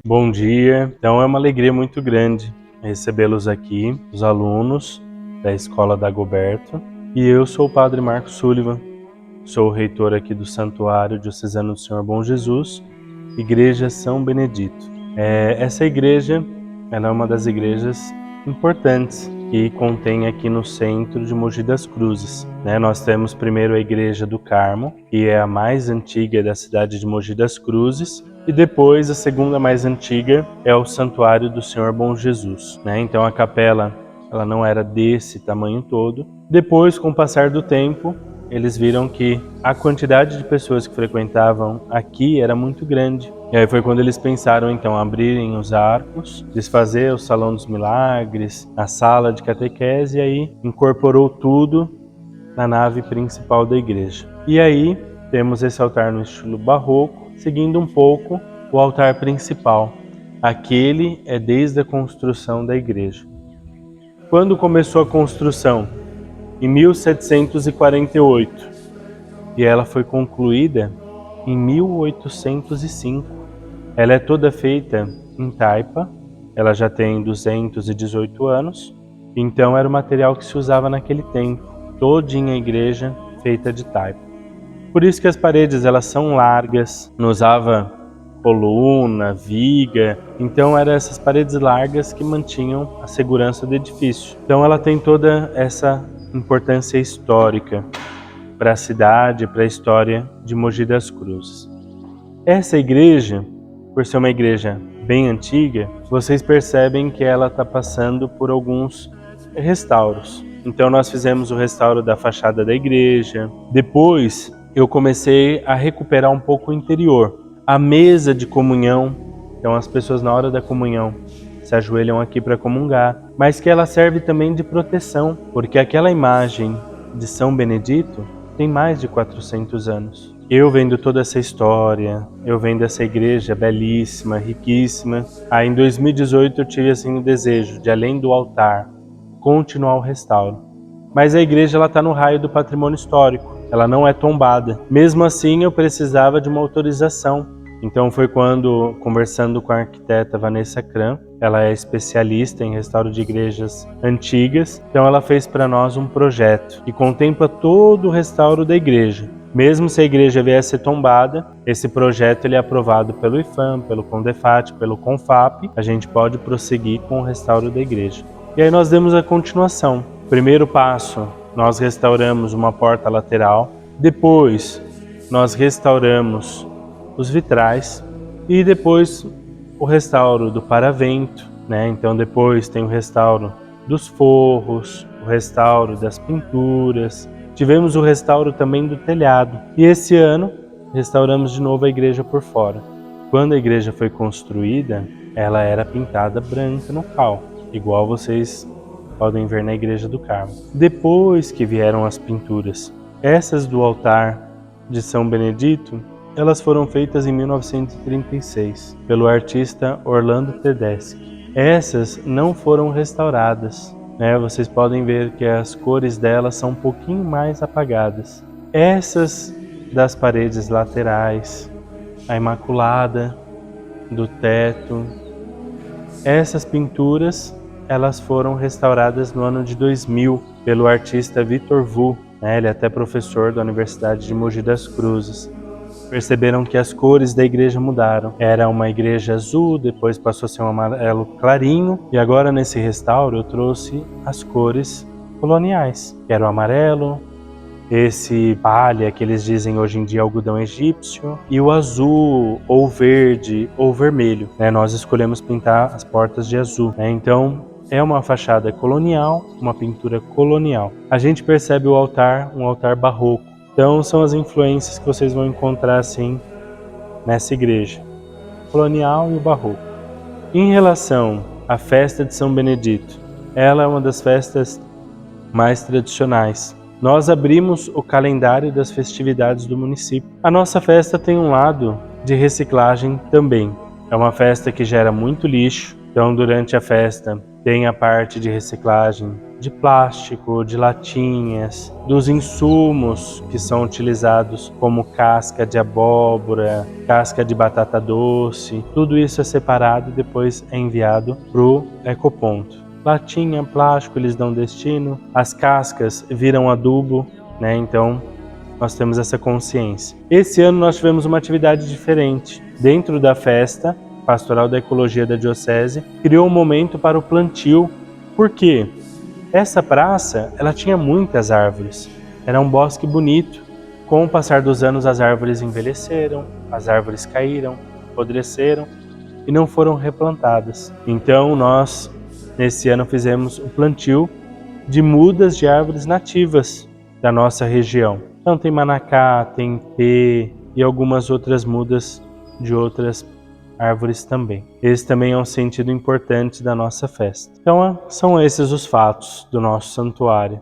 Bom dia. Então é uma alegria muito grande recebê-los aqui, os alunos da Escola Dagoberto. E eu sou o Padre Marcos Sullivan, sou o reitor aqui do Santuário Diocesano do Senhor Bom Jesus, Igreja São Benedito. Essa igreja, ela é uma das igrejas importantes que contém aqui no centro de Mogi das Cruzes. Nós temos primeiro a Igreja do Carmo, que é a mais antiga da cidade de Mogi das Cruzes, e depois a segunda mais antiga é o Santuário do Senhor Bom Jesus. Então a capela ela não era desse tamanho todo. Depois, com o passar do tempo, eles viram que a quantidade de pessoas que frequentavam aqui era muito grande. E aí foi quando eles pensaram então abrirem os arcos, desfazer o Salão dos Milagres, a sala de catequese, e aí incorporou tudo na nave principal da igreja. E aí temos esse altar no estilo barroco, seguindo um pouco o altar principal. Aquele é desde a construção da igreja. Quando começou a construção? Em 1748. E ela foi concluída em 1805. Ela é toda feita em taipa, ela já tem 218 anos, então era o material que se usava naquele tempo, todinha a igreja feita de taipa. Por isso que as paredes elas são largas, não usava coluna, viga, então eram essas paredes largas que mantinham a segurança do edifício. Então ela tem toda essa importância histórica para a cidade, para a história de Mogi das Cruzes. Essa igreja, por ser uma igreja bem antiga, vocês percebem que ela está passando por alguns restauros. Então nós fizemos o restauro da fachada da igreja. Depois eu comecei a recuperar um pouco o interior. A mesa de comunhão, então as pessoas na hora da comunhão se ajoelham aqui para comungar, mas que ela serve também de proteção, porque aquela imagem de São Benedito tem mais de 400 anos. Eu vendo toda essa história, eu vendo essa igreja belíssima, riquíssima. Aí em 2018 eu tive assim o desejo de, além do altar, continuar o restauro. Mas a igreja ela está no raio do patrimônio histórico, ela não é tombada. Mesmo assim eu precisava de uma autorização. Então foi quando, conversando com a arquiteta Vanessa Kram, ela é especialista em restauro de igrejas antigas, então ela fez para nós um projeto que contempla todo o restauro da igreja. Mesmo se a igreja vier a ser tombada, esse projeto ele é aprovado pelo IFAM, pelo CONDEFAT, pelo CONFAP, a gente pode prosseguir com o restauro da igreja. E aí nós demos a continuação. Primeiro passo, nós restauramos uma porta lateral, depois nós restauramos os vitrais e depois o restauro do paravento, Então depois tem o restauro dos forros, o restauro das pinturas, tivemos o restauro também do telhado e esse ano restauramos de novo a igreja por fora. Quando a igreja foi construída, ela era pintada branca no cal, igual vocês podem ver na Igreja do Carmo. Depois que vieram as pinturas, essas do altar de São Benedito, elas foram feitas em 1936 pelo artista Orlando Tedeschi. Essas não foram restauradas, Vocês podem ver que as cores delas são um pouquinho mais apagadas. Essas das paredes laterais, a Imaculada do teto, essas pinturas elas foram restauradas no ano de 2000 pelo artista Vitor Vu, Ele é até professor da Universidade de Mogi das Cruzes. Perceberam que as cores da igreja mudaram. Era uma igreja azul, depois passou a ser um amarelo clarinho, e agora nesse restauro eu trouxe as cores coloniais, que era o amarelo, esse palha que eles dizem hoje em dia algodão egípcio, e o azul, ou verde, ou vermelho. Nós escolhemos pintar as portas de azul. Então é uma fachada colonial, uma pintura colonial. A gente percebe o altar, um altar barroco. Então são as influências que vocês vão encontrar assim nessa igreja, colonial e o barroco. Em relação à festa de São Benedito, ela é uma das festas mais tradicionais. Nós abrimos o calendário das festividades do município. A nossa festa tem um lado de reciclagem também. É uma festa que gera muito lixo, então durante a festa Tem a parte de reciclagem de plástico, de latinhas, dos insumos que são utilizados como casca de abóbora, casca de batata doce. Tudo isso é separado e depois é enviado para o ecoponto. Latinha, plástico, eles dão destino. As cascas viram adubo, né? Então nós temos essa consciência. Esse ano nós tivemos uma atividade diferente. Dentro da festa Pastoral da Ecologia da Diocese, criou um momento para o plantio. Por quê? Essa praça, ela tinha muitas árvores. Era um bosque bonito. Com o passar dos anos, as árvores envelheceram, as árvores caíram, apodreceram e não foram replantadas. Então nós, nesse ano, fizemos o plantio de mudas de árvores nativas da nossa região. Então tem manacá, tem ipê e algumas outras mudas de outras árvores também. Esse também é um sentido importante da nossa festa. Então são esses os fatos do nosso santuário.